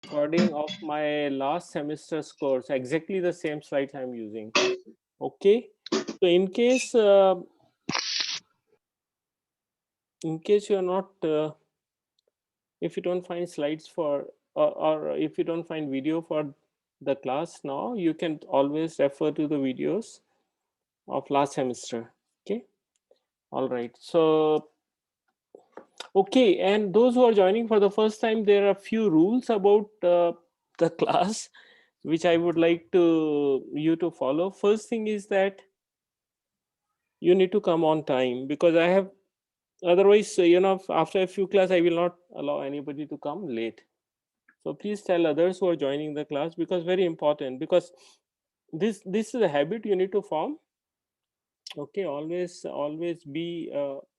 recording of my last semester's course, exactly the same slides I'm using. Okay, so in case you're not, if you don't find slides for, or if you don't find video for the class now, you can always refer to the videos of last semester. Okay, all right. So okay, and those who are joining for the first time, there are a few rules about the class which I would like to you to follow. First thing is that you need to come on time, because I have, otherwise after a few class I will not allow anybody to come late. So please tell others who are joining the class, because very important, because this is a habit you need to form. Okay, always be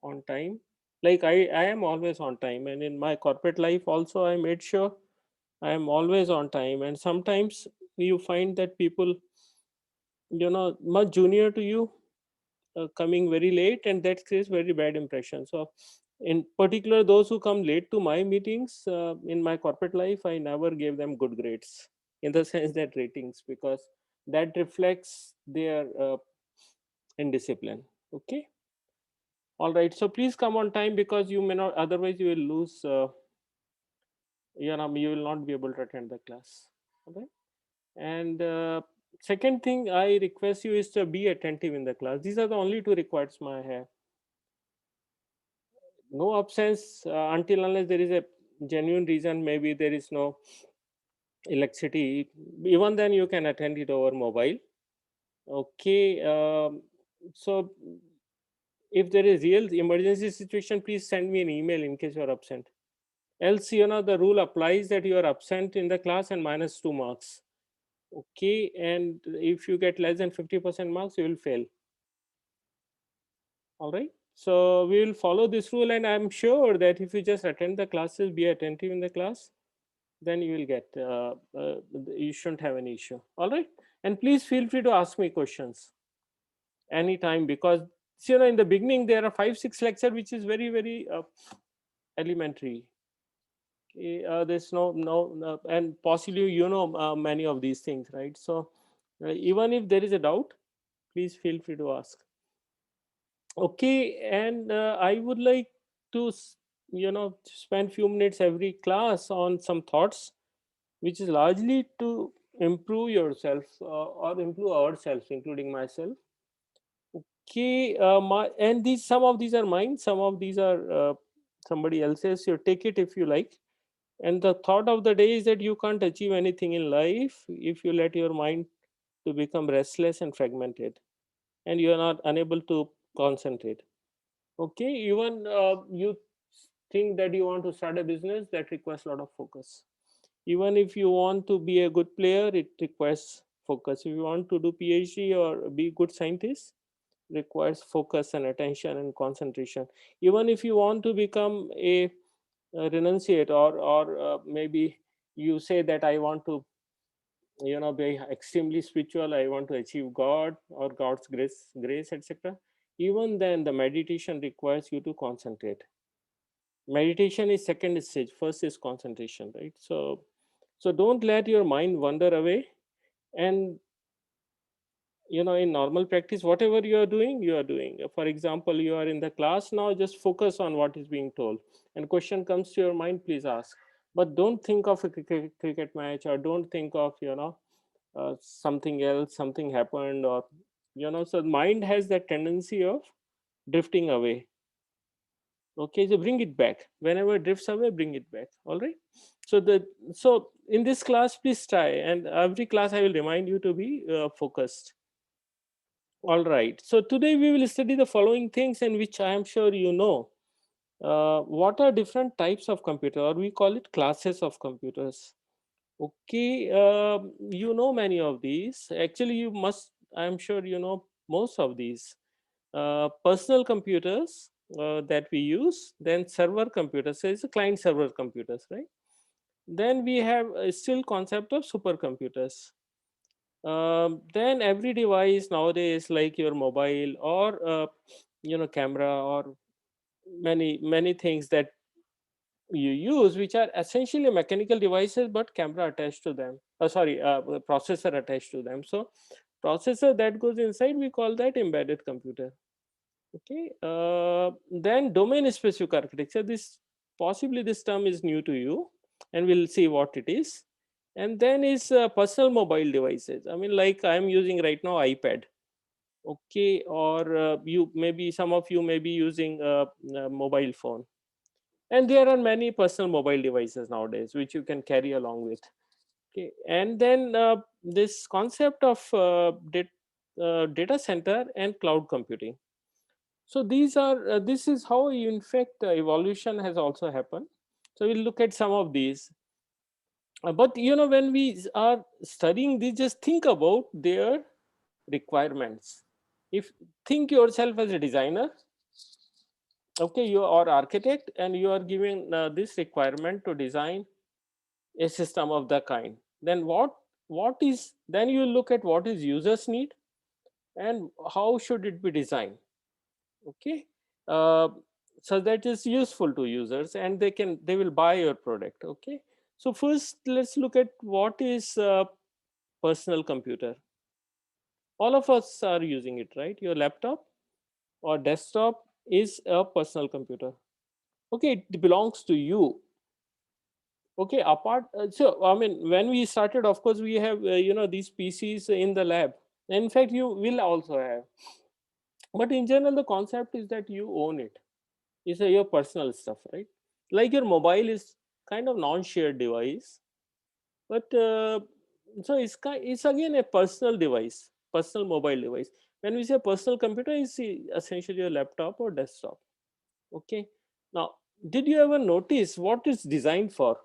on time. Like I am always on time, and in my corporate life also I made sure I am always on time. And sometimes you find that people, much junior to you, coming very late, and that creates very bad impression. So in particular, those who come late to my meetings, in my corporate life, I never gave them good grades, in the sense that ratings, because that reflects their indiscipline. Okay, all right, so please come on time, because you may not, otherwise you will lose, you will not be able to attend the class. Okay, and second thing I request you is to be attentive in the class. These are the only two requirements I have. No absence until unless there is a genuine reason, maybe there is no electricity. Even then you can attend it over mobile. Okay, so if there is real emergency situation, please send me an email in case you are absent. Else, the rule applies that you are absent in the class and minus 2 marks. Okay, and if you get less than 50% marks, you will fail. All right, so we will follow this rule, and I'm sure that if you just attend the classes, be attentive in the class, then you will get, you shouldn't have any issue. All right, and please feel free to ask me questions anytime, because in the beginning there are 5 6 lecture which is very very elementary. Okay, there's no, and possibly many of these things, right? So even if there is a doubt, please feel free to ask. Okay, and I would like to spend few minutes every class on some thoughts which is largely to improve yourself, or improve ourselves, including myself. Okay, and these, some of these are mine, some of these are somebody else's. You take it if you like. And the thought of the day is that you can't achieve anything in life if you let your mind to become restless and fragmented, and you are not unable to concentrate. Okay, even you think that you want to start a business, that requires a lot of focus. Even if you want to be a good player, it requires focus. If you want to do PhD or be good scientist, requires focus and attention and concentration. Even if you want to become a renunciate, or maybe you say that I want to be extremely spiritual, I want to achieve God or God's grace, etc. Even then the meditation requires you to concentrate. Meditation is second stage, first is concentration, right? So don't let your mind wander away. And in normal practice, whatever you are doing. For example, you are in the class now, just focus on what is being told, and question comes to your mind, please ask. But don't think of a cricket match, or don't think of something else, something happened, or so mind has that tendency of drifting away. Okay, so bring it back. Whenever it drifts away, bring it back. All right, so in this class, please try, and every class I will remind you to be focused. All right, so today we will study the following things, in which I am sure what are different types of computer, or we call it classes of computers. Okay, many of these. Actually, you must, I am sure most of these. Personal computers that we use, then server computers, so it's a client server computers, right? Then we have still concept of supercomputers. Then every device nowadays, like your mobile, or camera, or many things that you use, which are essentially mechanical devices but camera attached to them, sorry, processor attached to them. So processor that goes inside, we call that embedded computer. Okay, then domain specific architecture. This possibly this term is new to you, and we'll see what it is. And then is personal mobile devices. I mean, like I'm using right now iPad. Okay, or you maybe some of you may be using a mobile phone, and there are many personal mobile devices nowadays which you can carry along with. Okay, and then this concept of data center and cloud computing. So these are this is how in fact evolution has also happened. So we'll look at some of these. But you know, when we are studying this, just think about their requirements. If think yourself as a designer, okay, you are architect and you are given this requirement to design a system of the kind, then what is, then you look at what is users need and how should it be designed. Okay, uh, so that is useful to users and they will buy your product. Okay, so first let's look at what is personal computer. All of us are using it, right? Your laptop or desktop is a personal computer. Okay, it belongs to you. Okay, apart so I mean, when we started, of course we have these PCs in the lab. In fact, you will also have, but in general the concept is that you own it. It's your personal stuff, right? Like your mobile is kind of non-shared device, but so it's again a personal device, personal mobile device. When we say personal computer, it's essentially your laptop or desktop. Okay, now did you ever notice what it's designed for?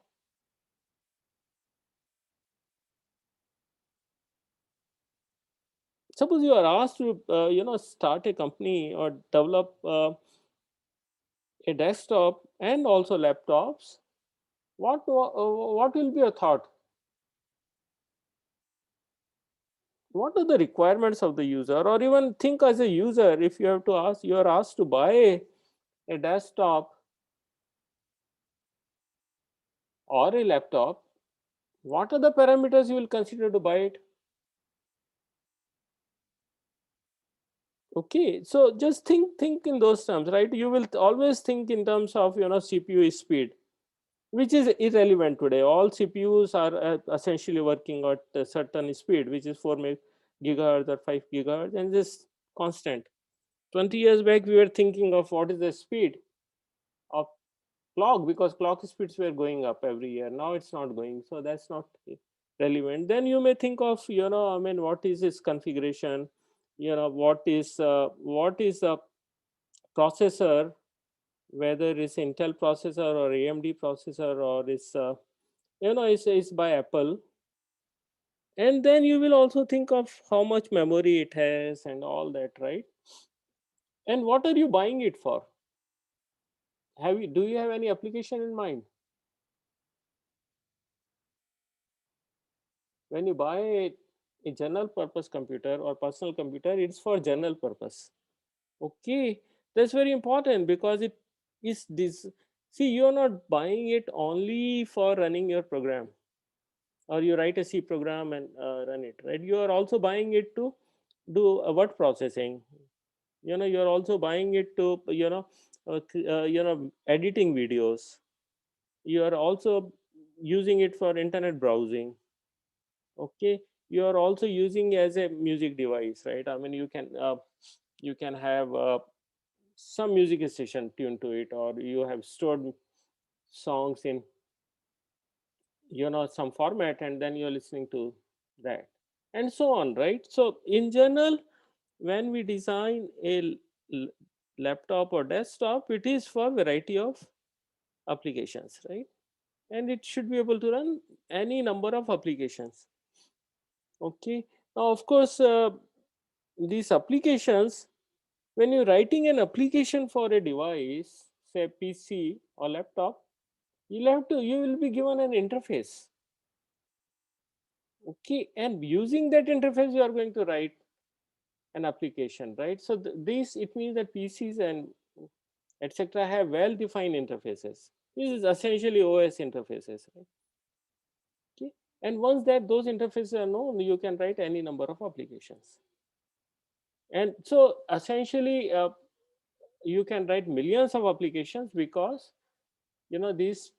Suppose you are asked to start a company or develop a desktop and also laptops, what will be your thought? What are the requirements of the user? Or even think as a user, if you have to ask, you are asked to buy a desktop or a laptop, what are the parameters you will consider to buy it? Okay, so just think in those terms, right? You will always think in terms of CPU speed, which is irrelevant today. All CPUs are essentially working at a certain speed, which is 4 gigahertz or 5 gigahertz, and this constant. 20 years back, we were thinking of what is the speed of clock, because clock speeds were going up every year. Now it's not going, so that's not relevant. Then you may think of, I mean, what is its configuration? What is a processor, whether it's Intel processor or AMD processor, or it's by Apple. And then you will also think of how much memory it has and all that, right? And what are you buying it for? Do you have any application in mind? When you buy a general purpose computer or personal computer, it's for general purpose. Okay, that's very important, because it is this. See, you're not buying it only for running your program, or you write a C program and run it, right? You are also buying it to do word processing. You're also buying it to editing videos. You are also using it for internet browsing. Okay, you are also using as a music device, right? I mean, you can have some music station tuned to it, or you have stored songs in some format, and then you're listening to that, and so on, right? So in general, when we design a l- laptop or desktop, it is for variety of applications, right? And it should be able to run any number of applications. Okay, now of course, these applications, when you're writing an application for a device, say PC or laptop, you will be given an interface. Okay, and using that interface you are going to write an application, right? So this, it means that PCs and etc have well defined interfaces. This is essentially OS interfaces, right? Okay. And once that those interfaces are known, you can write any number of applications. And so essentially, you can write millions of applications because these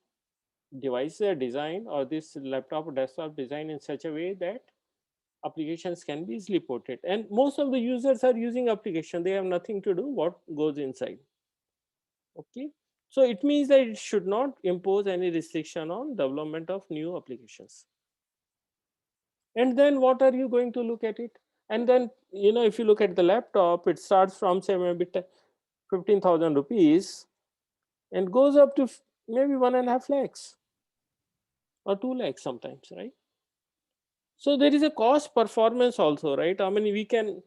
devices are designed, or this laptop or desktop designed in such a way that applications can be easily ported. And most of the users are using application. They have nothing to do what goes inside. Okay. So it means that it should not impose any restriction on development of new applications. And then what are you going to look at it? And then, if you look at the laptop, it starts from say maybe 15,000 rupees and goes up to maybe 1.5 lakhs or 2 lakhs sometimes, right? So there is a cost performance also, right? I mean, we can,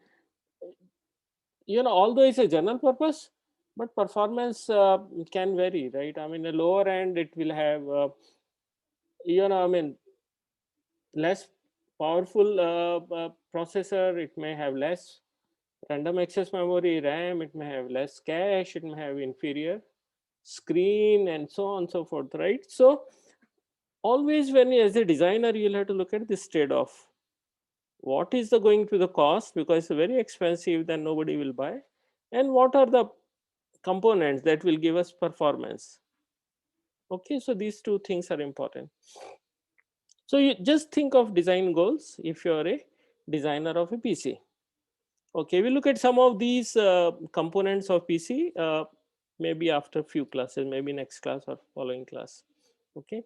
although it's a general purpose, but performance can vary, right? I mean, the lower end, it will have, I mean, less powerful processor, it may have less random access memory, RAM, it may have less cache, it may have inferior screen, and so on and so forth, right? So always when as a designer, you'll have to look at this trade-off. What is the going to the cost, because it's very expensive, then nobody will buy, and what are the components that will give us performance. Okay, so these two things are important. So you just think of design goals if you're a designer of a PC. Okay, we look at some of these components of PC, maybe after few classes, maybe next class or following class. Okay,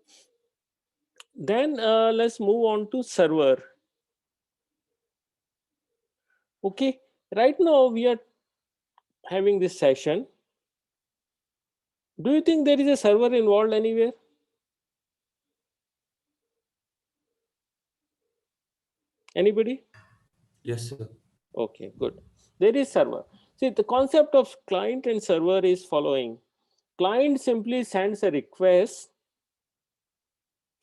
then let's move on to server. Okay, right now we are having this session. Do you think there is a server involved anywhere? Anybody? Yes, sir. Okay, good. There is server. See, the concept of client and server is following. Client simply sends a request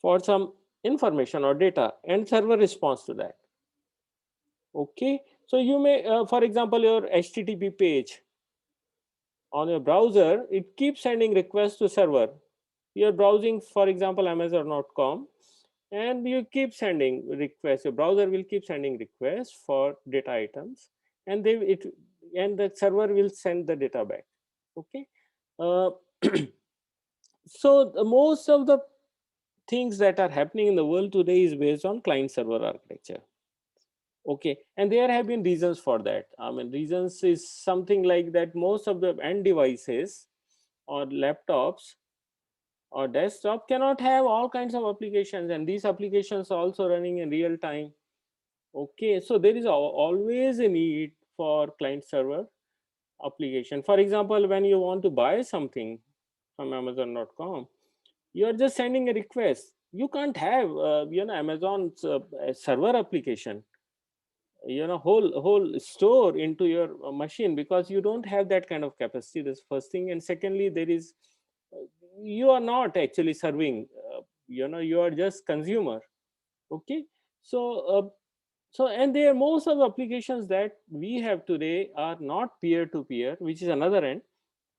for some information or data, and server responds to that. Okay, so you may, for example, your HTTP page on your browser, it keeps sending requests to server. You're browsing, for example, Amazon.com, and you keep sending requests. Your browser will keep sending requests for data items, and the server will send the data back. Okay, uh, so most of the things that are happening in the world today is based on client server architecture. Okay, and there have been reasons for that. I mean, reasons is something like that. Most of the end devices or laptops or desktop cannot have all kinds of applications, and these applications are also running in real time. Okay, so there is always a need for client server application. For example, when you want to buy something from Amazon.com, you are just sending a request. You can't have Amazon's server application, whole store into your machine, because you don't have that kind of capacity. That's first thing. And secondly, there is you are not actually serving, you are just consumer. Okay, so and there most of the applications that we have today are not peer to peer, which is another end.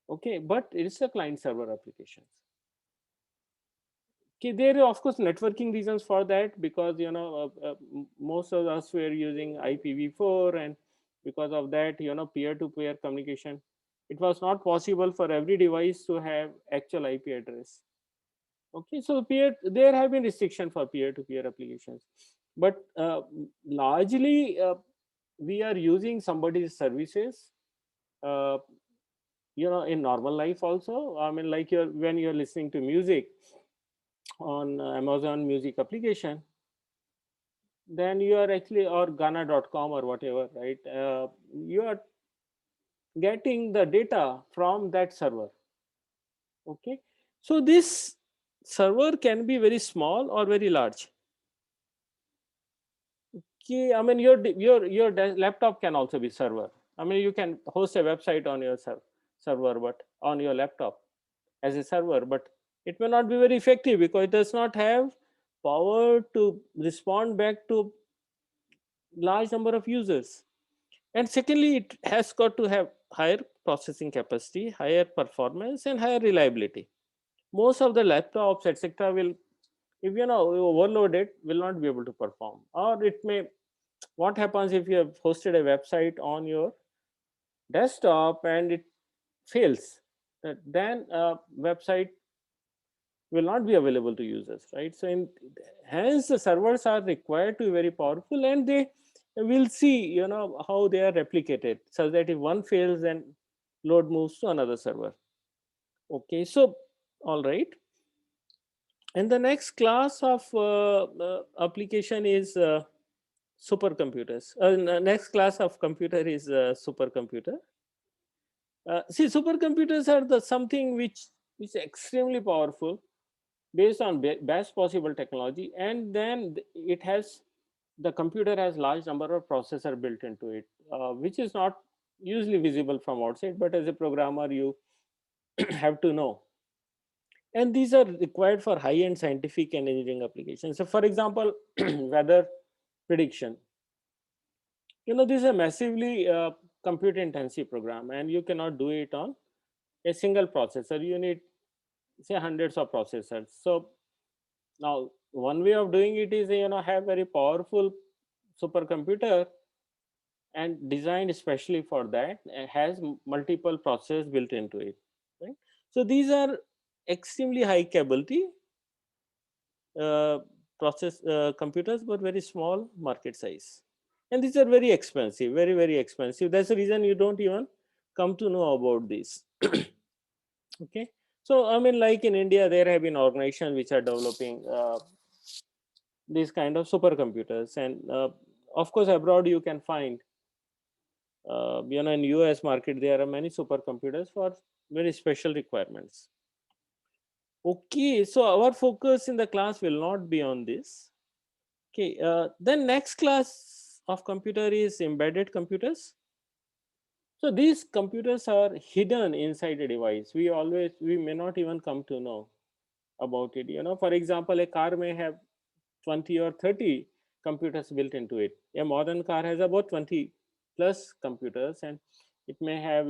Okay, but it's a client server applications. Okay, there are of course networking reasons for that, because most of us were using IPv4, and because of that, peer-to-peer communication, it was not possible for every device to have actual IP address. Okay, so there have been restriction for peer-to-peer applications, but largely we are using somebody's services. Uh, in normal life also. I mean, like when you're listening to music on Amazon Music application, then you are actually, or Ghana.com or whatever, right? You are getting the data from that server. Okay, so this server can be very small or very large. Okay, I mean your laptop can also be server. I mean, you can host a website on your server, but on your laptop as a server, but it may not be very effective because it does not have power to respond back to large number of users. And secondly, it has got to have higher processing capacity, higher performance, and higher reliability. most of the laptops, etc., will, if you overload it, will not be able to perform. Or it may, what happens if you have hosted a website on your desktop and it fails, then website will not be available to users, right? So hence the servers are required to be very powerful, and they will see how they are replicated, so that if one fails, then load moves to another server. Okay, so all right. And the next class of application is supercomputers. Next class of computer is supercomputer. See, supercomputers are the something which is extremely powerful, based on best possible technology, and then the computer has large number of processor built into it, which is not usually visible from outside, but as a programmer you have to know. And these are required for high-end scientific and engineering applications. So for example, weather prediction, this is a massively compute intensive program, and you cannot do it on a single processor. You need, say, hundreds of processors. So now one way of doing it is, have very powerful supercomputer, and designed especially for that, and has multiple processors built into it, right? So these are extremely high capability uh, process computers, but very small market size, and these are very expensive, very very expensive. That's the reason you don't even come to know about this. Okay, so I mean, like in India, there have been organizations which are developing these kind of supercomputers, and of course abroad you can find, in US market there are many supercomputers for very special requirements. Okay, so our focus in the class will not be on this. Okay, then next class of computer is embedded computers. So these computers are hidden inside a device. We may not even come to know about it. For example, a car may have 20 or 30 computers built into it. A modern car has about 20 plus computers, and it may have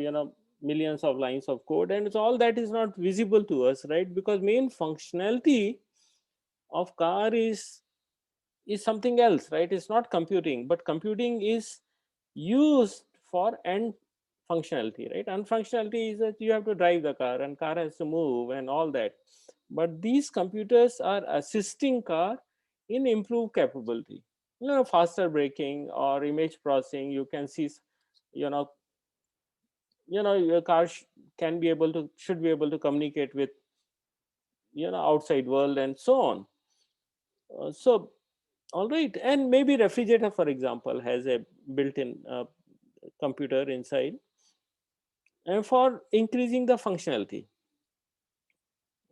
millions of lines of code, and it's all that is not visible to us, right? Because main functionality of car is something else, right? It's not computing, but computing is used for end functionality, right? And functionality is that you have to drive the car, and car has to move and all that. But these computers are assisting car in improved capability, faster braking or image processing. You can see, you know your car can be able to should be able to communicate with outside world, and so on. So all right, and maybe refrigerator, for example, has a built-in computer inside, and for increasing the functionality.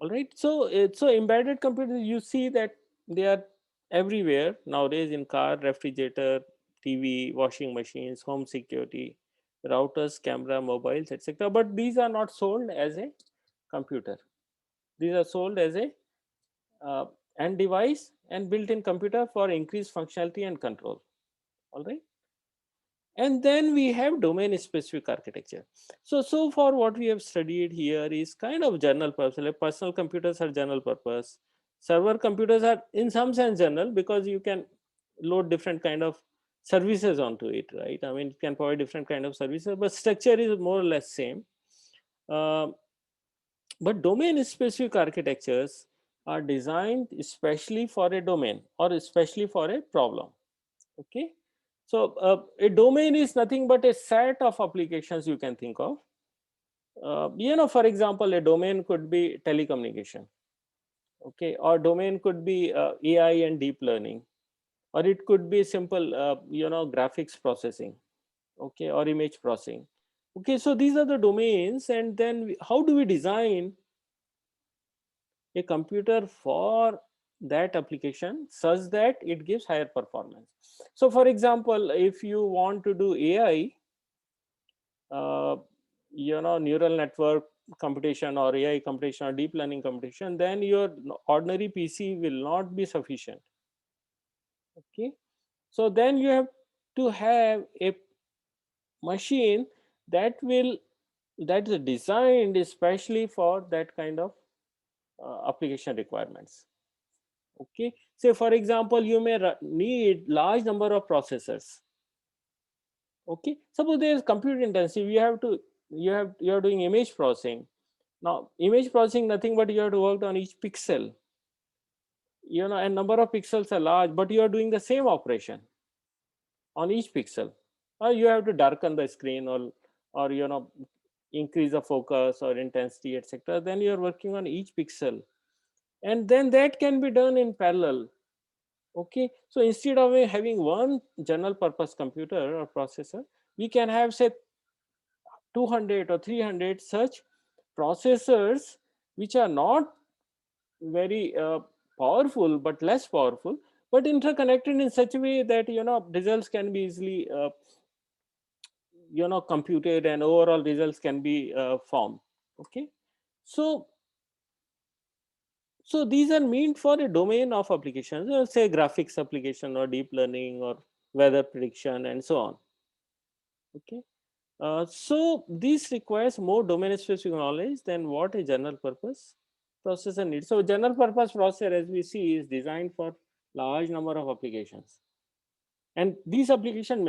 All right, so embedded computers, you see that they are everywhere nowadays, in car, refrigerator, TV, washing machines, home security, routers, camera, mobiles, etc. But these are not sold as a computer. These are sold as a uh, end device and built-in computer for increased functionality and control. All right. And then we have domain specific architecture. So far what we have studied here is kind of general purpose. Like personal computers are general purpose, server computers are in some sense general, because you can load different kind of services onto it, right? I mean, it can provide different kind of services, but structure is more or less same. Um but domain specific architectures are designed especially for a domain or especially for a problem. Okay, so a domain is nothing but a set of applications you can think of. For example, a domain could be telecommunication. Okay, or domain could be AI and deep learning, or it could be simple, graphics processing. Okay, or image processing. Okay, so these are the domains, and then how do we design a computer for that application such that it gives higher performance? So for example, if you want to do AI, uh, neural network computation or AI computation or deep learning computation, then your ordinary PC will not be sufficient. Okay, so then you have to have a machine that is designed especially for that kind of application requirements. Okay, say for example, you may need large number of processors. Okay, suppose there is compute intensive, you are doing image processing. Now image processing, nothing but you have to work on each pixel, and number of pixels are large, but you are doing the same operation on each pixel, or you have to darken the screen, or increase the focus or intensity, etc. Then you are working on each pixel, and then that can be done in parallel. Okay, so instead of having one general purpose computer or processor, we can have, say, 200 or 300 such processors, which are not very powerful but less powerful, but interconnected in such a way that results can be easily computed, and overall results can be formed. Okay, so these are meant for a domain of applications, say graphics application or deep learning or weather prediction and so on. Okay, so this requires more domain specific knowledge than what a general purpose processor needs. So general purpose processor, as we see, is designed for large number of applications, and these applications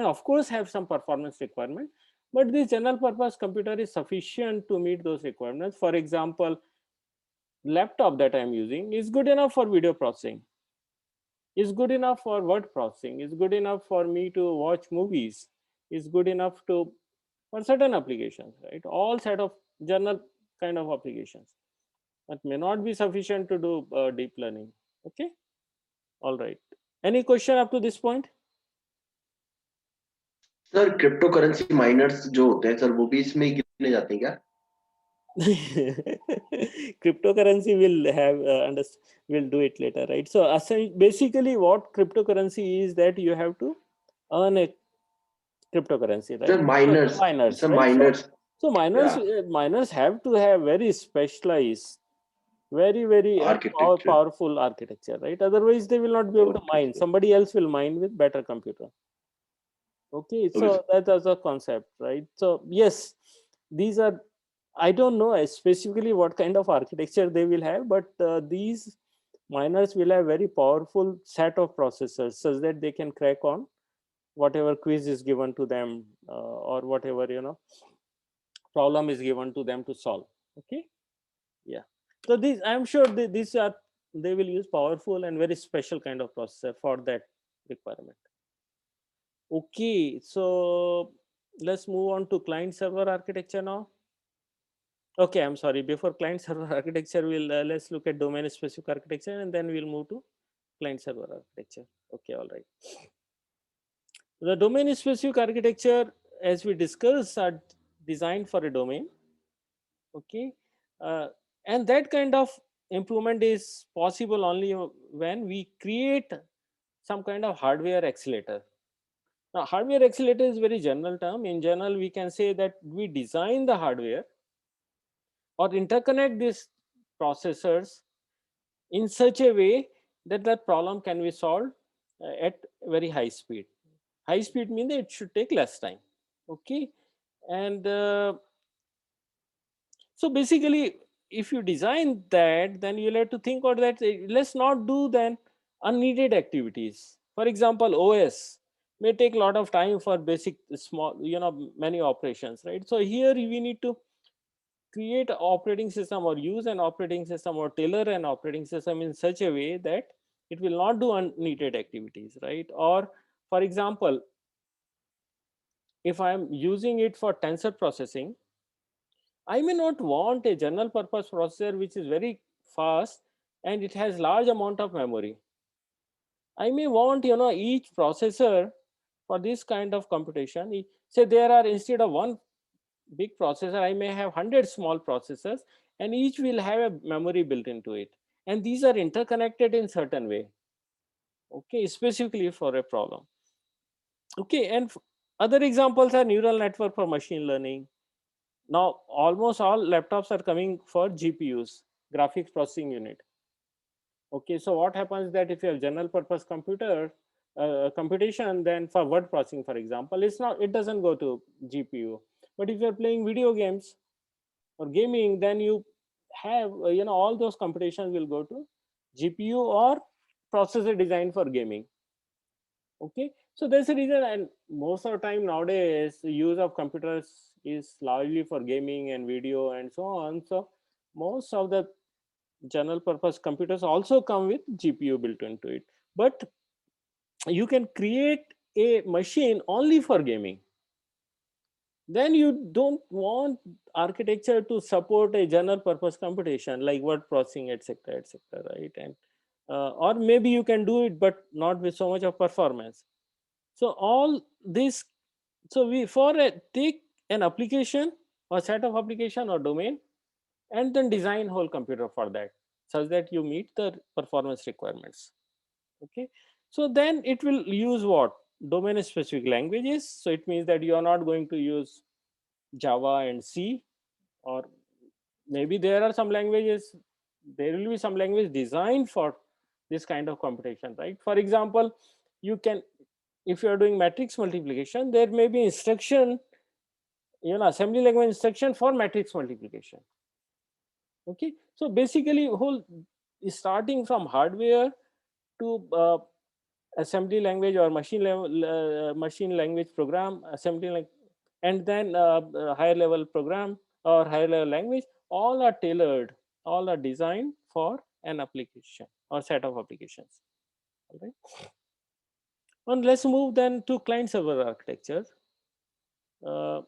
of course have some performance requirement, but this general purpose computer is sufficient to meet those requirements. For example, laptop that I'm using is good enough for video processing, is good enough for word processing, is good enough for me to watch movies, is good enough to for certain applications, right? All set of general kind of applications, but may not be sufficient to do deep learning. Okay, all right. Any question up to this point? Sir cryptocurrency miners जो होते हैं sir वो भी इसमें ही गिने जाते हैं क्या? Cryptocurrency will have will do it later, right? So basically what cryptocurrency is, that you have to earn a cryptocurrency, right? Sir So miners, miners, sir right? So miners या miners have to have very specialized, very architecture. powerful architecture, right? Otherwise they will not be able to okay mine. Sir. Somebody else will mine with better computer. Okay, okay so sir. that is a concept, right? So yes, these are, I don't know specifically what kind of architecture they will have, but these miners will have very powerful set of processors such that they can crack on whatever quiz is given to them, or whatever problem is given to them to solve. Okay, yeah. So these, I'm sure they will use powerful and very special kind of processor for that requirement. Okay, so let's move on to client server architecture now. Okay, I'm sorry. Before client server architecture, let's look at domain specific architecture, and then we'll move to client server architecture. Okay, all right. The domain specific architecture, as we discussed, are designed for a domain. Okay, uh, and that kind of improvement is possible only when we create some kind of hardware accelerator. Now, hardware accelerator is very general term. In general, we can say that we design the hardware or interconnect these processors in such a way that that problem can be solved at very high speed. High speed means that it should take less time. Okay, and so basically, if you design that, then you'll have to think about that. Let's not do then unneeded activities. For example, OS may take a lot of time for basic small, many operations, right? So here we need to create an operating system or use an operating system or tailor an operating system in such a way that it will not do unneeded activities, right? Or for example, if I'm using it for tensor processing, I may not want a general purpose processor which is very fast and it has large amount of memory. I may want, each processor for this kind of computation. Say there are, instead of one big processor, I may have 100 small processors, and each will have a memory built into it. And these are interconnected in certain way. Okay, specifically for a problem. Okay, and other examples are neural network for machine learning. Now, almost all laptops are coming for GPUs, graphics processing unit. Okay, so what happens that if you have general purpose computation, then for word processing, for example, it doesn't go to GPU. But if you're playing video games or gaming, then you have all those computations will go to GPU or processor designed for gaming. Okay, so that's the reason, and most of the time nowadays the use of computers is largely for gaming and video and so on. So most of the general purpose computers also come with GPU built into it, but you can create a machine only for gaming. Then you don't want architecture to support a general purpose computation like word processing, etc., etc., right? And or maybe you can do it but not with so much of performance. So all this, so we for a take an application or set of application or domain and then design whole computer for that such that you meet the performance requirements. Okay, so then it will use what domain specific languages. So it means that you are not going to use Java and C, or maybe there are some languages, there will be some language designed for this kind of computation, right? For example, you can, if you are doing matrix multiplication, there may be instruction, assembly language instruction for matrix multiplication. Okay, so basically whole starting from hardware to assembly language or machine language program assembly, like, and then higher level program or higher level language, all are tailored, all are designed for an application or set of applications. All right, and let's move then to client server architecture. uh,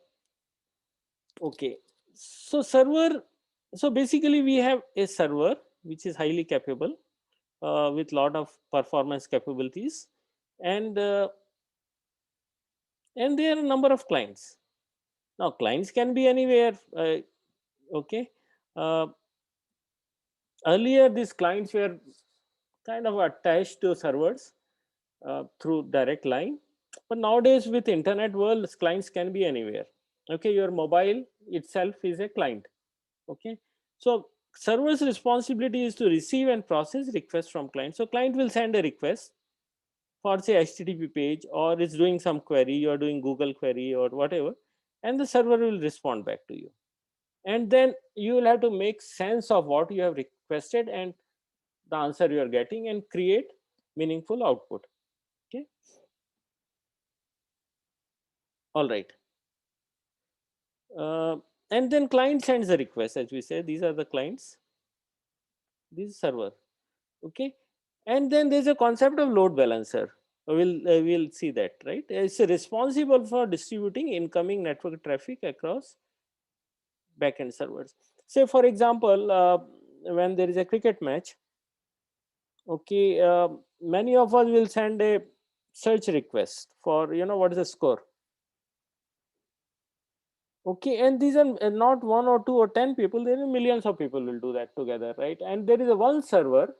okay, so basically we have a server which is highly capable with lot of performance capabilities, and there are a number of clients. Now clients can be anywhere. Okay, uh, earlier these clients were kind of attached to servers through direct line, but nowadays with internet world clients can be anywhere. Okay, your mobile itself is a client. Okay, so server's responsibility is to receive and process requests from client. So client will send a request for say HTTP page, or is doing some query, you're doing Google query or whatever, and the server will respond back to you, and then you will have to make sense of what you have requested and the answer you are getting and create meaningful output. Okay, all right. uh, and then client sends the request, as we say these are the clients, this is server. Okay, and then there's a concept of load balancer. We'll see that, right? It's responsible for distributing incoming network traffic across backend servers. Say for example, when there is a cricket match, okay, many of us will send a search request for what is the score. Okay, and these are not one or two or 10 people, there are millions of people will do that together, right? And there is a one server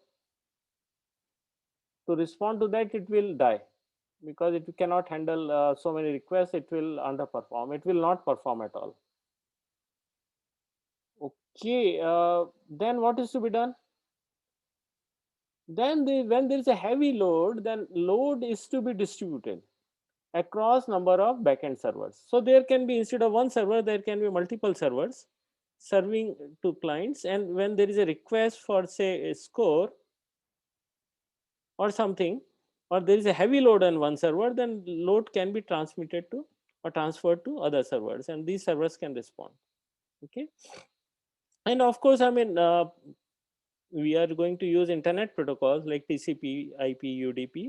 to respond to that, it will die because it cannot handle so many requests, it will underperform, it will not perform at all. Okay, then what is to be done? Then when there is a heavy load, then load is to be distributed across number of backend servers. So there can be, instead of one server, there can be multiple servers serving to clients, and when there is a request for say a score or something, or there is a heavy load on one server, then load can be transmitted to or transferred to other servers, and these servers can respond. Okay, and of course, I mean, we are going to use internet protocols like TCP, IP, UDP,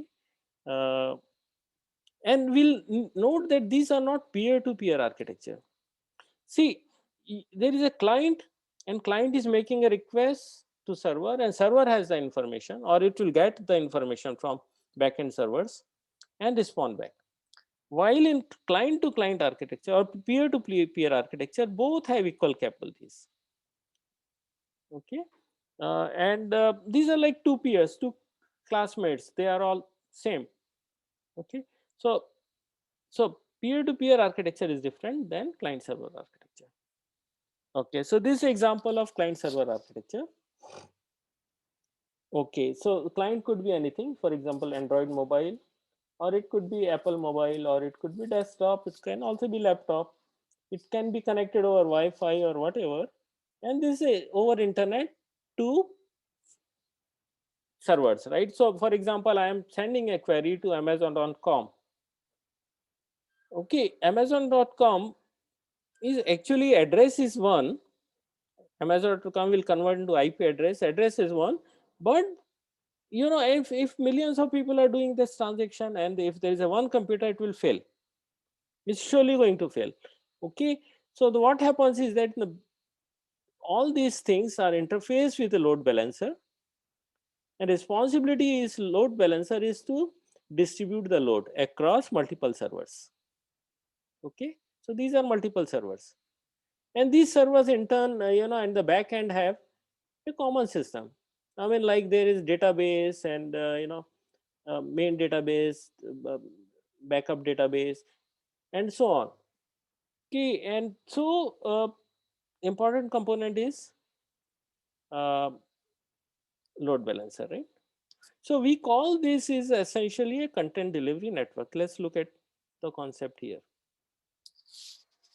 uh, and we'll note that these are not peer-to-peer architecture. See, there is a client, and client is making a request to server, and server has the information, or it will get the information from backend servers and respond back. While in client to client architecture or peer to peer architecture, both have equal capabilities. Okay, and these are like two peers, two classmates, they are all same. Okay, so peer to peer architecture is different than client server architecture. Okay, so this example of client server architecture. Okay, so client could be anything, for example Android mobile, or it could be Apple mobile, or it could be desktop, it can also be laptop, it can be connected over Wi-Fi or whatever. and this is over internet to servers, right? So for example, I am sending a query to amazon.com. Okay, amazon.com is actually address is one. Amazon.com will convert into IP address. Address is one, but if millions of people are doing this transaction and if there is a one computer, it will fail. It's surely going to fail. Okay, so what happens is that all these things are interfaced with the load balancer, and responsibility is load balancer is to distribute the load across multiple servers. Okay, so these are multiple servers, and these servers in turn, and the back end have a common system. I mean, like there is database and main database, backup database, and so on. Okay, and so important component is uh, load balancer, right? So we call this is essentially a content delivery network. Let's look at the concept here.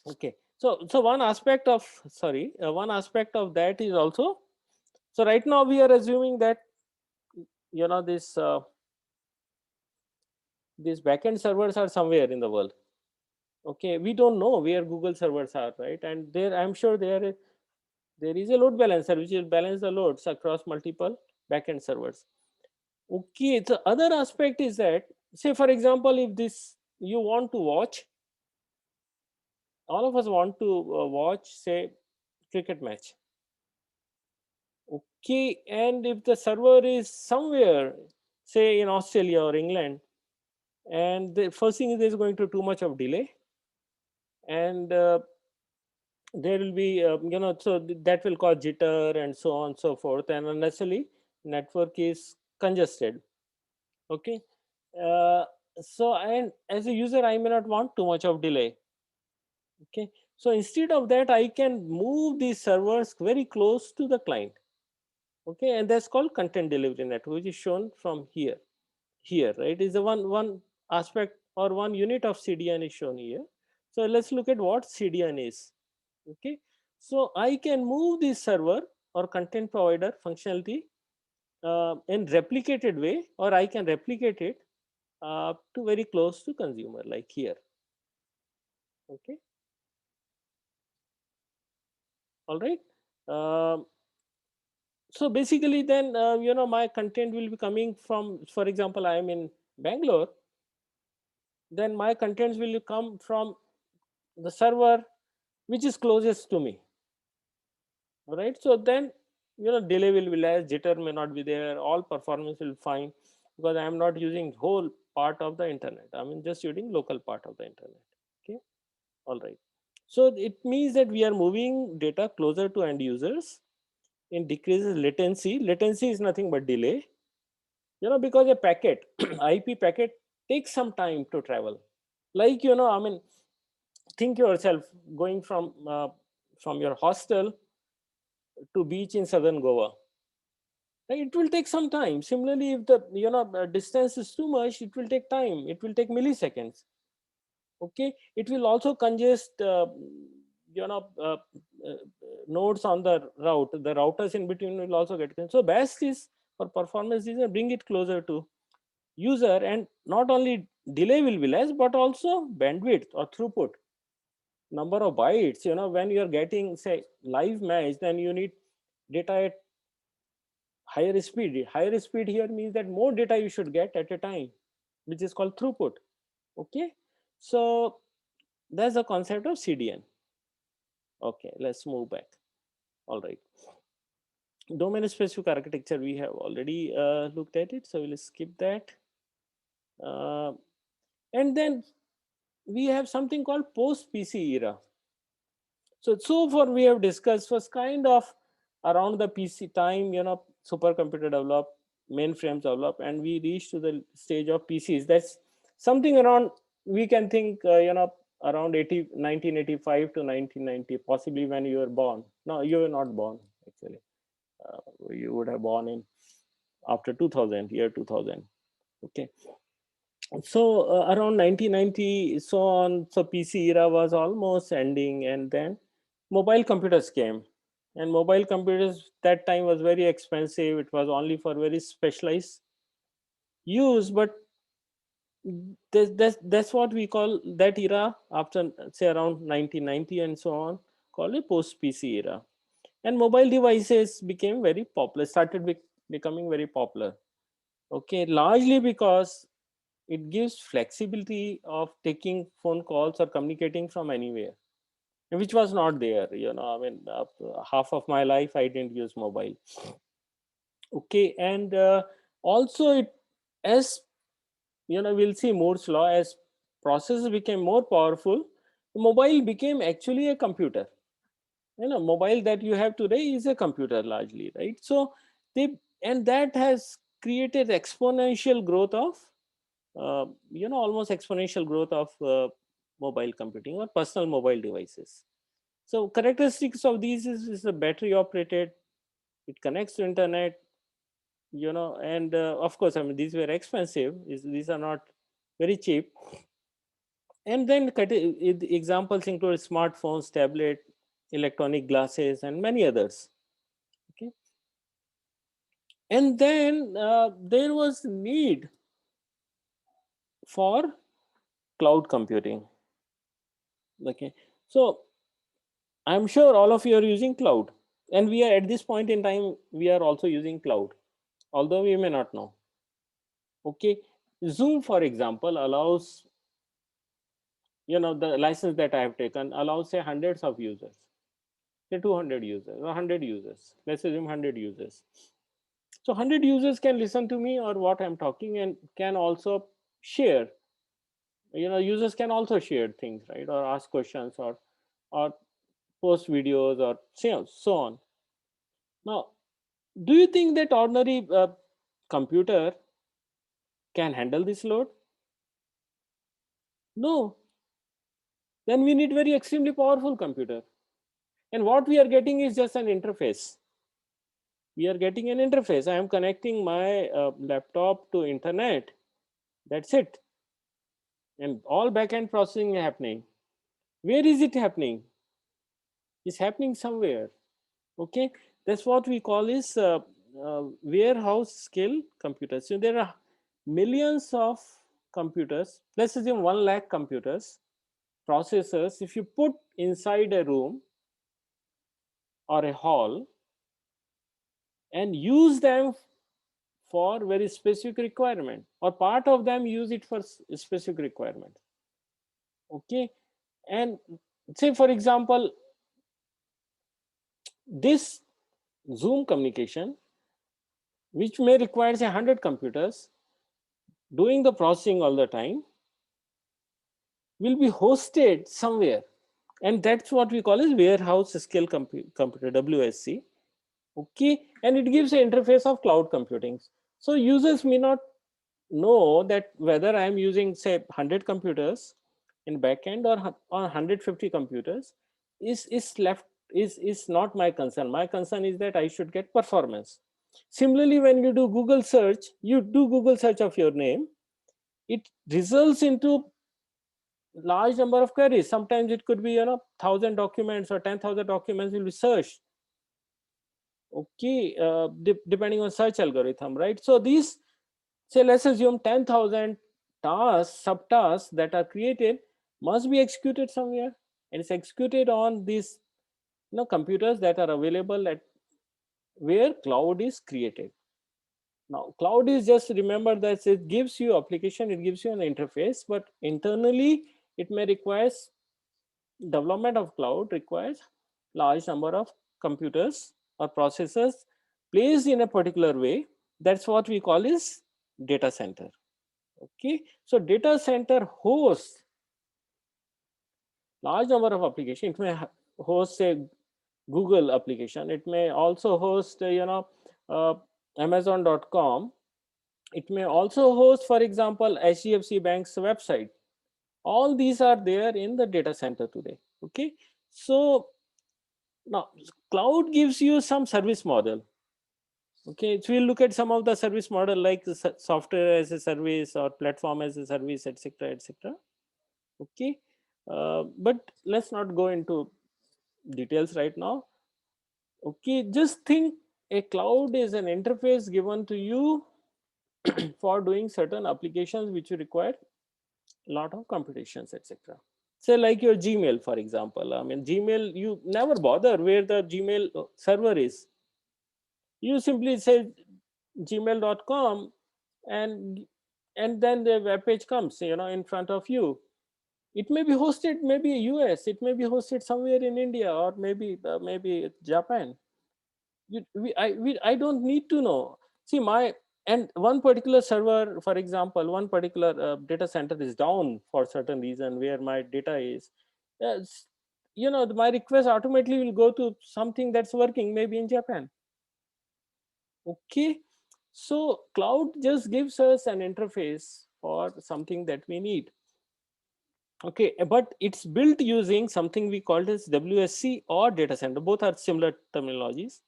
Okay, so one aspect of that is also, so right now we are assuming that this these backend servers are somewhere in the world. Okay, we don't know where Google servers are, right? And there, I'm sure there is a load balancer which will balance the loads across multiple backend servers. Okay, the other aspect is that, say for example, if this you want to watch, all of us want to watch, say, cricket match. Okay, and if the server is somewhere, say in Australia or England, and the first thing is there's going to too much of delay, and there will be so that will cause jitter and so on and so forth, and unnecessarily network is congested. Okay, uh, so and as a user I may not want too much of delay. Okay, so instead of that I can move these servers very close to the client. Okay, and that's called content delivery network, which is shown from here, right? Is the one aspect or one unit of CDN is shown here. So let's look at what CDN is. Okay, so I can move this server or content provider functionality in replicated way, or I can replicate it to very close to consumer, like here. Okay, all right. Um, so basically then my content will be coming from, for example, I am in Bangalore, then my contents will come from the server which is closest to me. All right, so then delay will be less, jitter may not be there, all performance will be fine, because I am not using whole part of the internet, I mean just using local part of the internet. Okay, all right. So it means that we are moving data closer to end users. It decreases latency. Latency is nothing but delay, because a packet IP packet takes some time to travel. Like I mean, think yourself going from your hostel to beach in southern Goa. Right? It will take some time. Similarly, if the distance is too much, it will take time. It will take milliseconds. Okay, it will also congest you know uh, uh, nodes on the route. The routers in between will also get congested. So best is, for performance reason, bring it closer to user, and not only delay will be less, but also bandwidth or throughput, number of bytes. When you are getting, say, live match, then you need data at higher speed. Higher speed here means that more data you should get at a time, which is called throughput. Okay, so that's the concept of CDN. Okay, let's move back. All right, domain specific architecture, we have already looked at it, so we'll skip that. uh, and then we have something called post PC era. So far we have discussed was kind of around the PC time, supercomputer develop, mainframes develop, and we reached to the stage of PCs. That's something around, we can think, around 1985 to 1990, possibly when you were born. No, you were not born, actually. You would have born in after 2000, year 2000. Okay. So around 1990, so on, so PC era was almost ending, and then mobile computers came. And mobile computers that time was very expensive. It was only for very specialized use. But that's what we call that era after, say, around 1990 and so on, called a post PC era. And mobile devices became very popular, started becoming very popular. Okay, largely because it gives flexibility of taking phone calls or communicating from anywhere, which was not there. I mean, half of my life I didn't use mobile. Okay, and also it, as we'll see Moore's law, as processors became more powerful, mobile became actually a computer. Mobile that you have today is a computer largely, right? So they, and that has created exponential growth of almost exponential growth of mobile computing or personal mobile devices. So characteristics of these is a battery operated, it connects to internet, and of course, I mean, these were expensive. These are not very cheap. And then examples include smartphones, tablet, electronic glasses, and many others. Okay, and then there was need for cloud computing. Okay, so I'm sure all of you are using cloud, and we are at this point in time we are also using cloud, although we may not know. Okay, Zoom, for example, allows, the license that I have taken allows, say, hundreds of users, say 200 users or 100 users. Let's assume 100 users. So 100 users can listen to me or what I'm talking, and can also share. Users can also share things, right, or ask questions, or post videos, or so on. Now, do you think that ordinary computer can handle this load? No. Then we need very extremely powerful computer. And what we are getting is just an interface. We are getting an interface. I am connecting my laptop to internet. That's it. And all backend processing happening. Where is it happening? It's happening somewhere. Okay, that's what we call is warehouse scale computers. So there are millions of computers. Let's assume 1 lakh computers, processors. If you put inside a room or a hall and use them for very specific requirement, or part of them use it for specific requirement. Okay, and say, for example, this Zoom communication, which may require, say, 100 computers doing the processing all the time, will be hosted somewhere, and that's what we call as warehouse scale computer, WSC. Okay, and it gives an interface of cloud computing. So users may not know that whether I am using, say, 100 computers in backend, or 150 computers is not my concern. My concern is that I should get performance. Similarly, when you do Google search, you do Google search of your name, it results into large number of queries. Sometimes it could be 1,000 documents or 10,000 documents will be searched. Okay, depending on search algorithm, right? So these, say, let's assume 10,000 tasks, subtasks that are created must be executed somewhere, and it's executed on these computers that are available at where cloud is created. Now, cloud is, just remember that it gives you application, it gives you an interface, but internally it may require, development of cloud requires large number of computers or processors placed in a particular way. That's what we call is data center. Okay, so data center hosts large number of applications. It may host a Google application, it may also host Amazon.com, it may also host, for example, HDFC Bank's website. All these are there in the data center today. Okay, so now cloud gives you some service model. Okay, so we'll look at some of the service model, like software as a service or platform as a service, etc., etc. Okay, but let's not go into details right now. Okay, just think a cloud is an interface given to you for doing certain applications which require a lot of computations, etc. Say like your Gmail, for example. I mean, Gmail, you never bother where the Gmail server is. You simply say gmail.com, and then the web page comes, in front of you. It may be hosted maybe US, it may be hosted somewhere in India, or maybe Japan. I don't need to know. See, and one particular server, for example, one particular data center is down for certain reason where my data is. Yes, my request automatically will go to something that's working maybe in Japan. Okay, so cloud just gives us an interface for something that we need. Okay, but it's built using something we called as WSC or data center. Both are similar terminologies.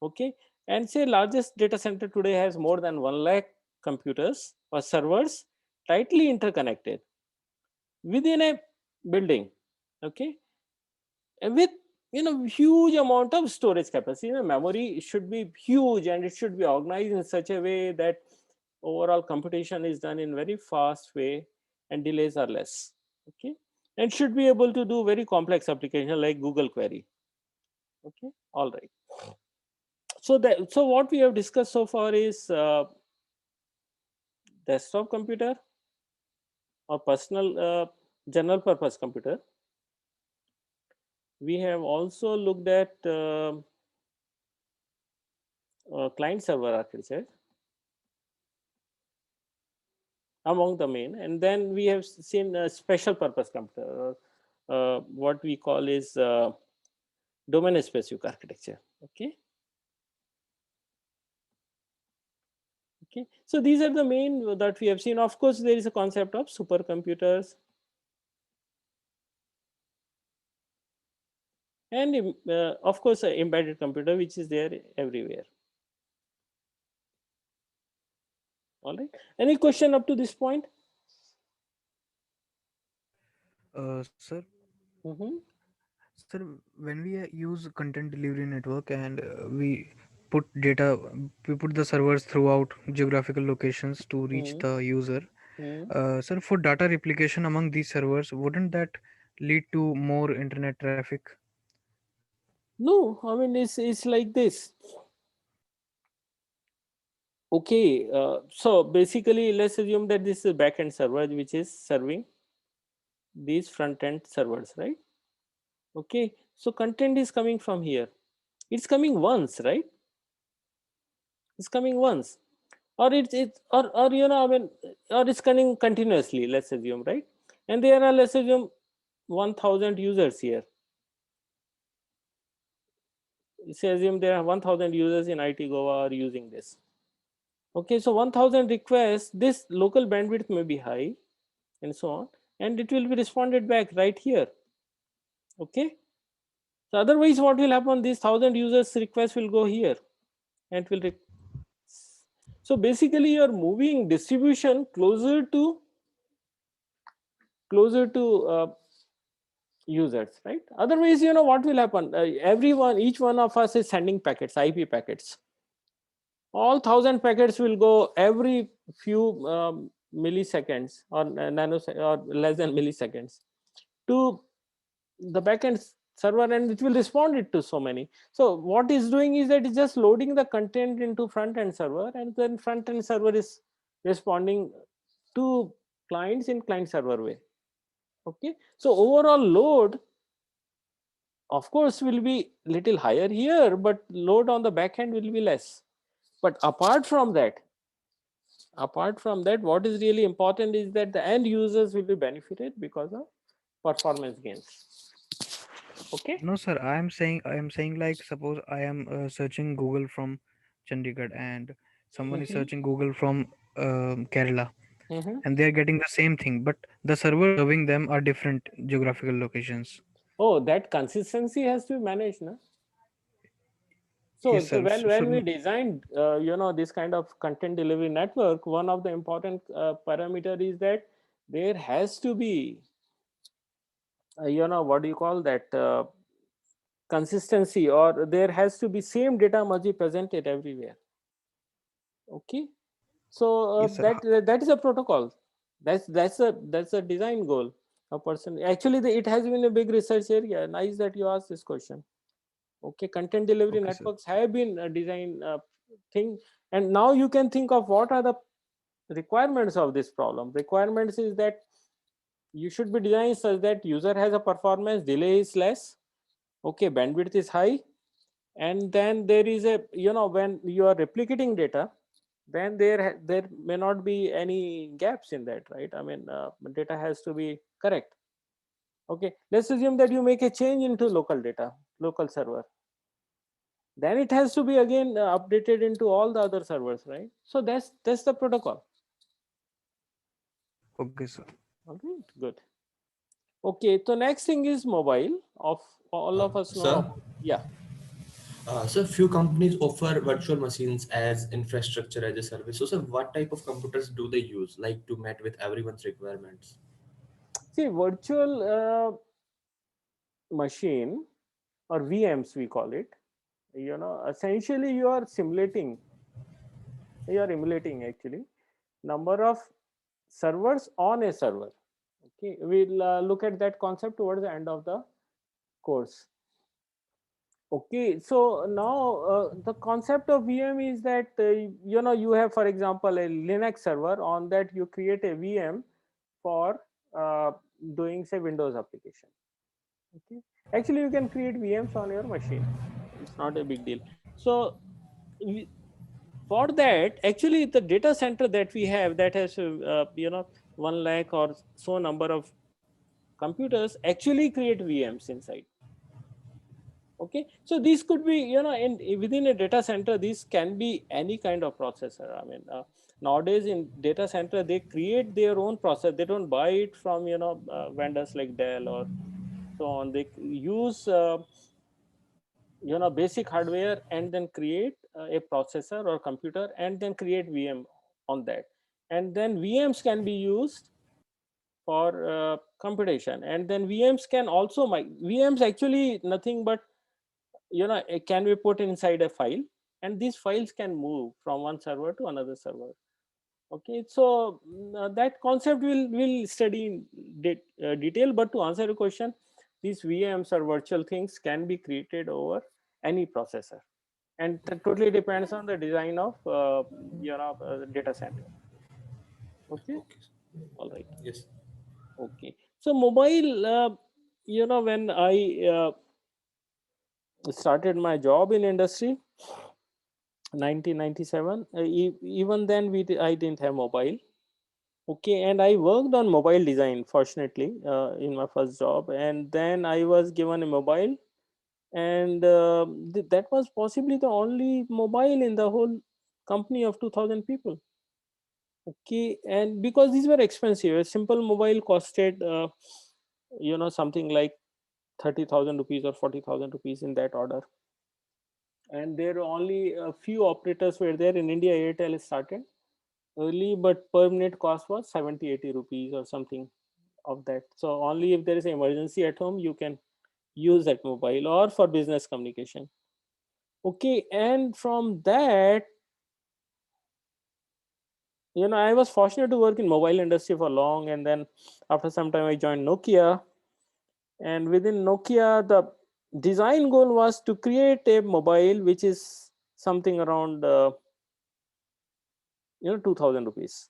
Okay, and say largest data center today has more than 1 lakh computers or servers tightly interconnected within a building. Okay, and with huge amount of storage capacity. Memory should be huge, and it should be organized in such a way that overall computation is done in very fast way and delays are less. Okay, and should be able to do very complex application like Google query. Okay, all right. So what we have discussed so far is desktop computer or personal general purpose computer. We have also looked at client server architecture among the main, and then we have seen a special purpose computer, what we call is domain specific architecture. Okay, so these are the main that we have seen. Of course, there is a concept of supercomputers, and of course embedded computer, which is there everywhere. All right, any question up to this point? Sir, Mm-hmm. sir, when we use content delivery network and put data, we put the servers throughout geographical locations to reach the user. Mm-hmm. Sir, for data replication among these servers, wouldn't that lead to more internet traffic? No, I mean it's like this. Okay, so basically, let's assume that this is a backend server which is serving these front end servers, right? Okay, so content is coming from here. It's coming once, right? It's coming once, or it's or I mean, or it's coming continuously. Let's assume, right? And there are, let's assume, 1,000 users here. Let's assume there are 1,000 users in IT Goa are using this. Okay, so 1,000 requests. This local bandwidth may be high, and so on, and it will be responded back right here. Okay, so otherwise what will happen, these 1,000 users requests will go here and will so basically you're moving distribution closer to users, right? Otherwise, what will happen, each one of us is sending packets, IP packets. All 1,000 packets will go every few milliseconds or or less than milliseconds to the backend server, and it will respond it to so many. So what it's doing is that it's just loading the content into front end server, and then front end server is responding to clients in client server way. Okay, so overall load of course will be little higher here, but load on the back end will be less. But apart from that, what is really important is that the end users will be benefited because of performance gains. Okay. No, sir. I am saying like suppose I am searching Google from Chandigarh and someone is Mm-hmm. searching Google from Kerala, Mm-hmm. and they are getting the same thing, but the servers serving them are different geographical locations. Oh, that consistency has to be managed, na? Yes, So sir. when we designed, this kind of content delivery network, one of the important parameter is that there has to be, what do you call that, consistency, or there has to be same data must be presented everywhere. Okay, so Yes, sir. that is a protocol. That's a design goal. A person actually it has been a big research area. Nice that you asked this question. Okay, content delivery Okay, sir. networks have been a design thing, and now you can think of what are the requirements of this problem. Requirements is that you should be designed such that user has a performance, delay is less, okay, bandwidth is high, and then there is a, when you are replicating data, then there may not be any gaps in that, right? I mean, data has to be correct. Okay, let's assume that you make a change into local data, local server, then it has to be again updated into all the other servers, right? So that's the protocol. Okay, sir. All right, good. Okay, so next thing is mobile. Of all of us know Sir, yeah. so few companies offer virtual machines as infrastructure as a service. So, sir, what type of computers do they use, like to meet with everyone's requirements? See, virtual machine, or VMs we call it, essentially you are simulating, you are emulating actually number of servers on a server. Okay, we'll look at that concept towards the end of the course. Okay, so now the concept of VM is that you have, for example, a Linux server. On that you create a VM for doing, say, Windows application. Okay, actually you can create VMs on your machine. It's not a big deal. So for that, actually the data center that we have that has 1 lakh or so number of computers actually create VMs inside. Okay, so these could be, within a data center, this can be any kind of processor. I mean, nowadays in data center they create their own processor. They don't buy it from vendors like Dell or so on. They use basic hardware and then create a processor or computer and then create VM on that, and then VMs can be used for computation. And then VMs can also, VMs actually nothing but it can be put inside a file, and these files can move from one server to another server. Okay, so that concept will study in detail, but to answer your question, these VMs or virtual things can be created over any processor, and that totally depends on the design of data center. Okay, Okay. all right. Yes. Okay, so mobile, when I started my job in industry 1997, even then I didn't have mobile. Okay, and I worked on mobile design, fortunately, in my first job, and then I was given a mobile, and that was possibly the only mobile in the whole company of 2000 people. Okay, and because these were expensive, a simple mobile costed something like 30,000 rupees or 40,000 rupees, in that order. And there were only a few operators were there in India. Airtel started early, but per minute cost was 70-80 rupees or something of that. So only if there is an emergency at home you can use that mobile, or for business communication. Okay, and from that, I was fortunate to work in mobile industry for long, and then after some time I joined Nokia. And within Nokia, the design goal was to create a mobile which is something around 2000 rupees.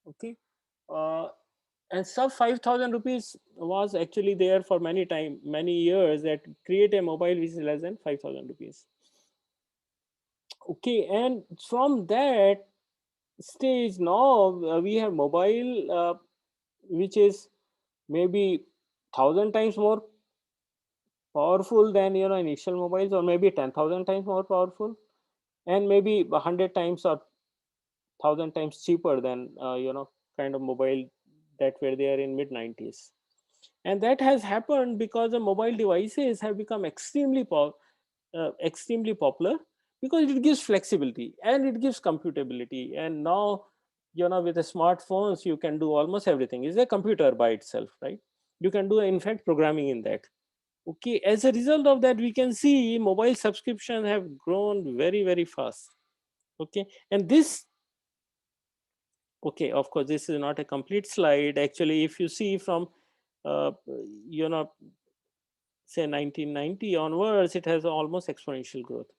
Okay, uh, and sub 5000 rupees was actually there for many years, that create a mobile which is less than 5000 rupees. Okay, and from that stage, now we have mobile which is maybe 1000 times more powerful than initial mobiles, or maybe 10,000 times more powerful, and maybe 100 times or 1000 times cheaper than kind of mobile that were there in mid 90s. And that has happened because the mobile devices have become extremely popular, because it gives flexibility and it gives computability. And now with the smartphones you can do almost everything. It's a computer by itself, right? You can do in fact programming in that. Okay, as a result of that, we can see mobile subscriptions have grown very, very fast. Okay, and this, okay, of course, this is not a complete slide. Actually, if you see from, uh, you know, say 1990 onwards, it has almost exponential growth.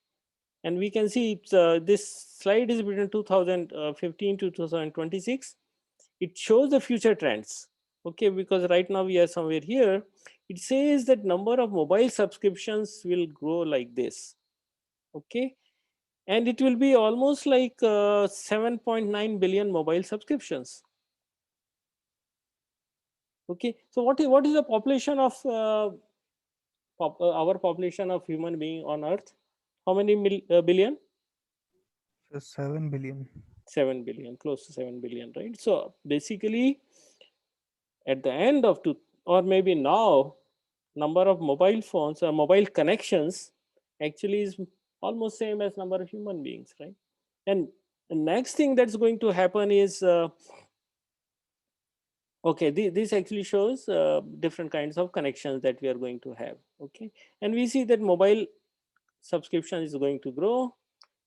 And we can see this slide is between 2015 to 2026. It shows the future trends. Okay, because right now we are somewhere here. It says that number of mobile subscriptions will grow like this. Okay, and it will be almost like 7.9 billion mobile subscriptions. Okay, so what is the population of our population of human being on Earth? How many billion? So 7 billion. 7 billion, close to 7 billion, right? So basically, at the end of or maybe now, number of mobile phones or mobile connections actually is almost same as number of human beings, right? And the next thing that's going to happen is, okay, this actually shows different kinds of connections that we are going to have. Okay, and we see that mobile subscription is going to grow.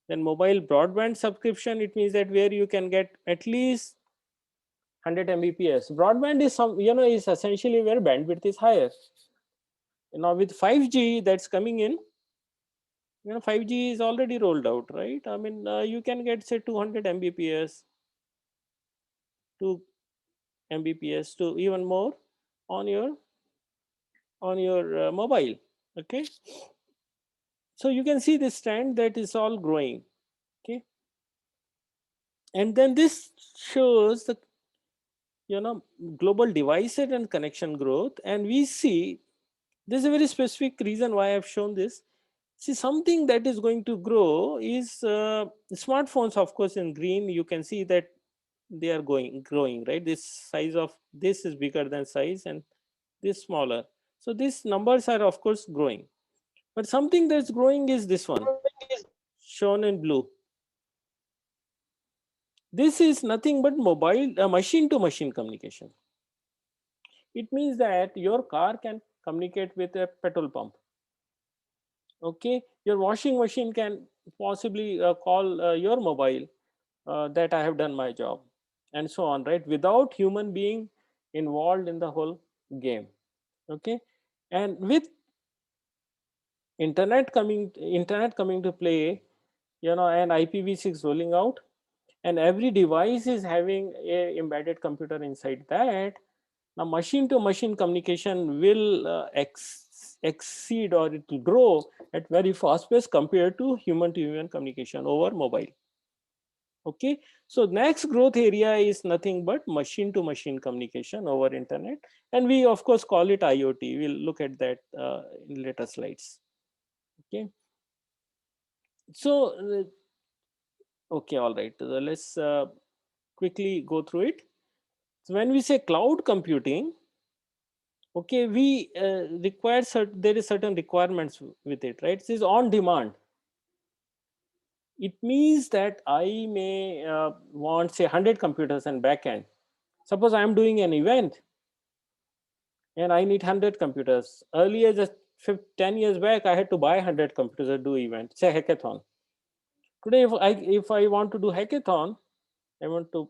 Then mobile broadband subscription, it means that where you can get at least 100 Mbps. Broadband is is essentially where bandwidth is higher. Now with 5G that's coming in, 5G is already rolled out, right? I mean, you can get say 200 Mbps, 2 Mbps to even more on your mobile. Okay, so you can see this trend that is all growing. Okay, and then this shows the global devices and connection growth, and we see there's a very specific reason why I've shown this. See, something that is going to grow is smartphones. Of course, in green you can see that they are growing, right? This size of this is bigger than size and this smaller, so these numbers are of course growing. But something that's growing is this one, shown in blue. This is nothing but mobile machine to machine communication. It means that your car can communicate with a petrol pump. Okay, your washing machine can possibly call your mobile that I have done my job, and so on, right? Without human being involved in the whole game. Okay, and with internet coming to play, and IPv6 rolling out, and every device is having a embedded computer inside that. Now machine to machine communication will exceed, or it will grow at very fast pace compared to human communication over mobile. Okay, so next growth area is nothing but machine to machine communication over internet, and we of course call it IoT. We'll look at that in later slides. Okay, so okay, all right, let's quickly go through it. So when we say cloud computing, okay, we require there is certain requirements with it, right? This is on demand. It means that I may want say 100 computers and backend. Suppose I'm doing an event and I need 100 computers. Earlier, just 10 years back, I had to buy 100 computers to do event, say hackathon. Today, if I want to do hackathon, I want to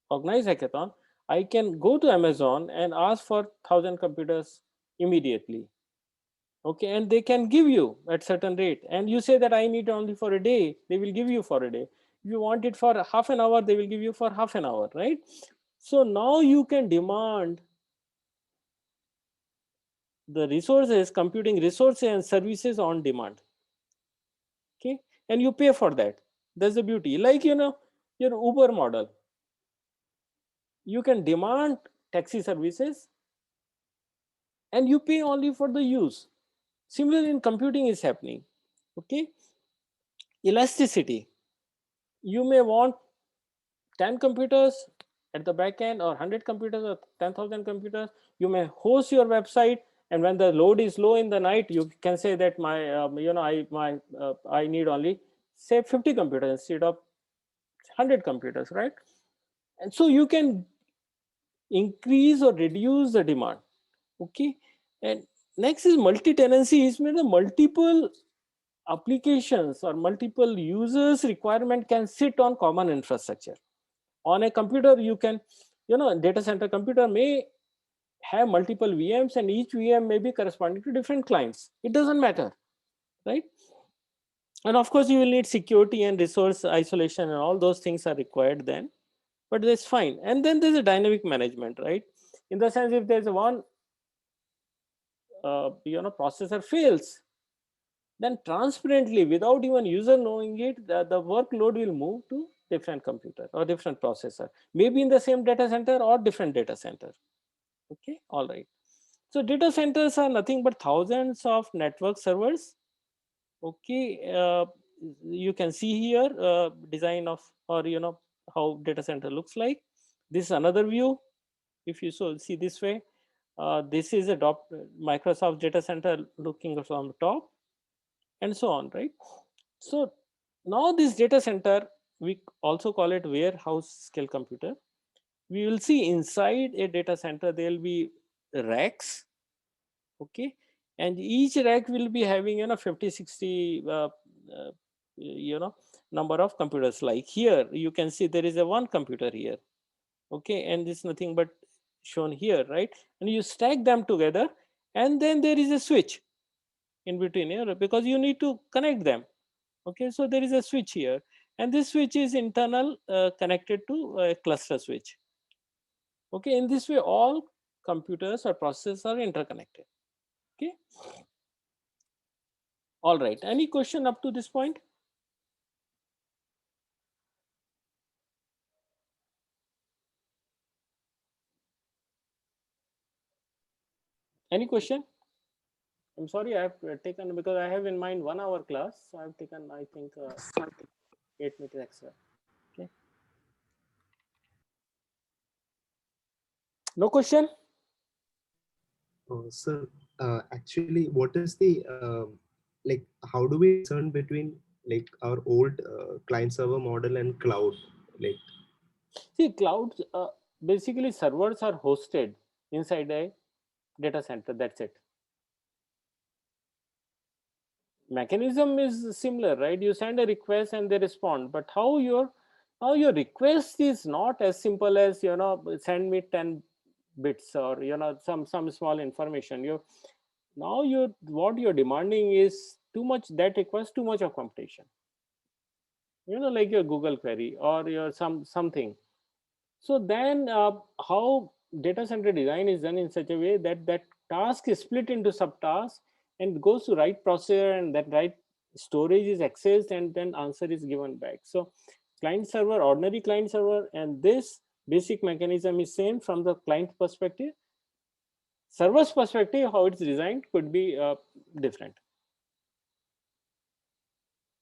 organize hackathon, I can go to Amazon and ask for 1,000 computers immediately. Okay, and they can give you at certain rate, and you say that I need only for a day, they will give you for a day. If you want it for half an hour, they will give you for half an hour, right? So now you can demand the resources, computing resources and services on demand. Okay, and you pay for that. That's the beauty. Like your Uber model, you can demand taxi services and you pay only for the use. Similarly in computing is happening. Okay, elasticity, you may want 10 computers at the back end, or 100 computers, or 10,000 computers. You may host your website, and when the load is low in the night, you can say that I need only say 50 computers instead of 100 computers, right? And so you can increase or reduce the demand. Okay, and next is multi-tenancy. Is where the multiple applications or multiple users requirement can sit on common infrastructure. On a computer, you can, data center computer may have multiple VMs, and each VM may be corresponding to different clients. It doesn't matter, right? And of course, you will need security and resource isolation, and all those things are required then, but that's fine. And then there's a dynamic management, right? In the sense, if there's one processor fails, then transparently, without even user knowing it, the workload will move to different computer or different processor, maybe in the same data center or different data center. Okay, all right. So data centers are nothing but thousands of network servers. Okay, you can see here design of, or how data center looks like. This is another view. If you see this way, this is a Microsoft data center looking from the top, and so on, right? So now this data center, we also call it warehouse scale computer. We will see inside a data center there will be racks, okay, and each rack will be having 50, 60 number of computers. Like here you can see there is a one computer here, okay, and it's nothing but shown here, right? And you stack them together, and then there is a switch in between here because you need to connect them. Okay, so there is a switch here, and this switch is internal, connected to a cluster switch. Okay, in this way all computers or processors are interconnected. Okay, all right, any question up to this point? Any question? I'm sorry, I have taken, because I have in mind 1 hour class, so I've taken, I think, 8 minutes extra. Okay, no question? Sir, actually, what is the like? How do we discern between like our old client server model and cloud? Like, See, clouds, basically servers are hosted inside a data center, that's it. Mechanism is similar, right? You send a request and they respond, but how your request is not as simple as send me 10 bits or some small information. What you're demanding is too much. That requires too much of computation, like your Google query or your something. So then how data center design is done in such a way that that task is split into subtasks and goes to right processor, and that right storage is accessed, and then answer is given back. So client server, ordinary client server, and this basic mechanism is same from the client perspective. Server's perspective, how it's designed could be different.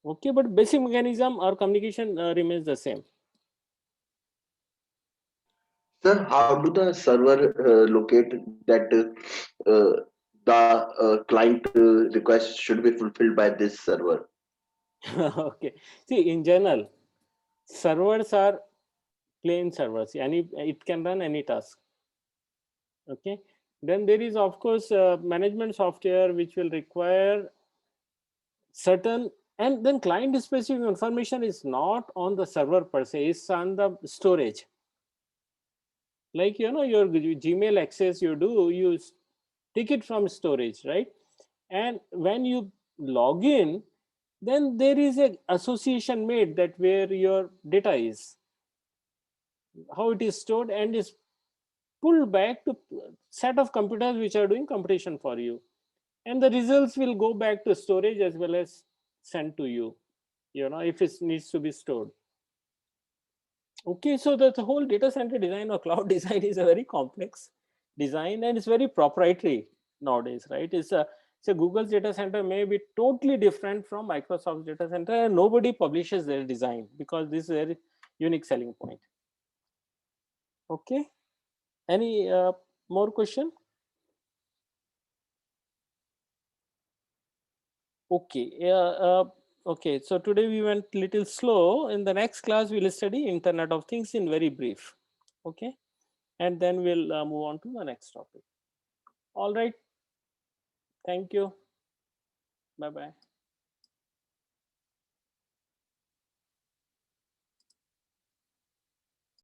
Okay, but basic mechanism or communication remains the same. Sir, how do the server locate that the client request should be fulfilled by this server? Okay, see, in general, servers are plain servers. It can run any task. Okay, then there is of course management software which will require certain, and then client specific information is not on the server per se, it's on the storage. Like your Gmail access, you take it from storage, right? And when you log in, then there is a association made that where your data is, how it is stored, and is pulled back to set of computers which are doing computation for you, and the results will go back to storage as well as sent to you, if it needs to be stored. Okay, so the whole data center design or cloud design is a very complex design, and it's very proprietary nowadays, right? So Google's data center may be totally different from Microsoft's data center, and nobody publishes their design because this is a very unique selling point. Okay, any more question? Okay, okay, so today we went little slow. In the next class we'll study Internet of Things in very brief. Okay, and then we'll move on to the next topic. All right. Thank you. Bye bye.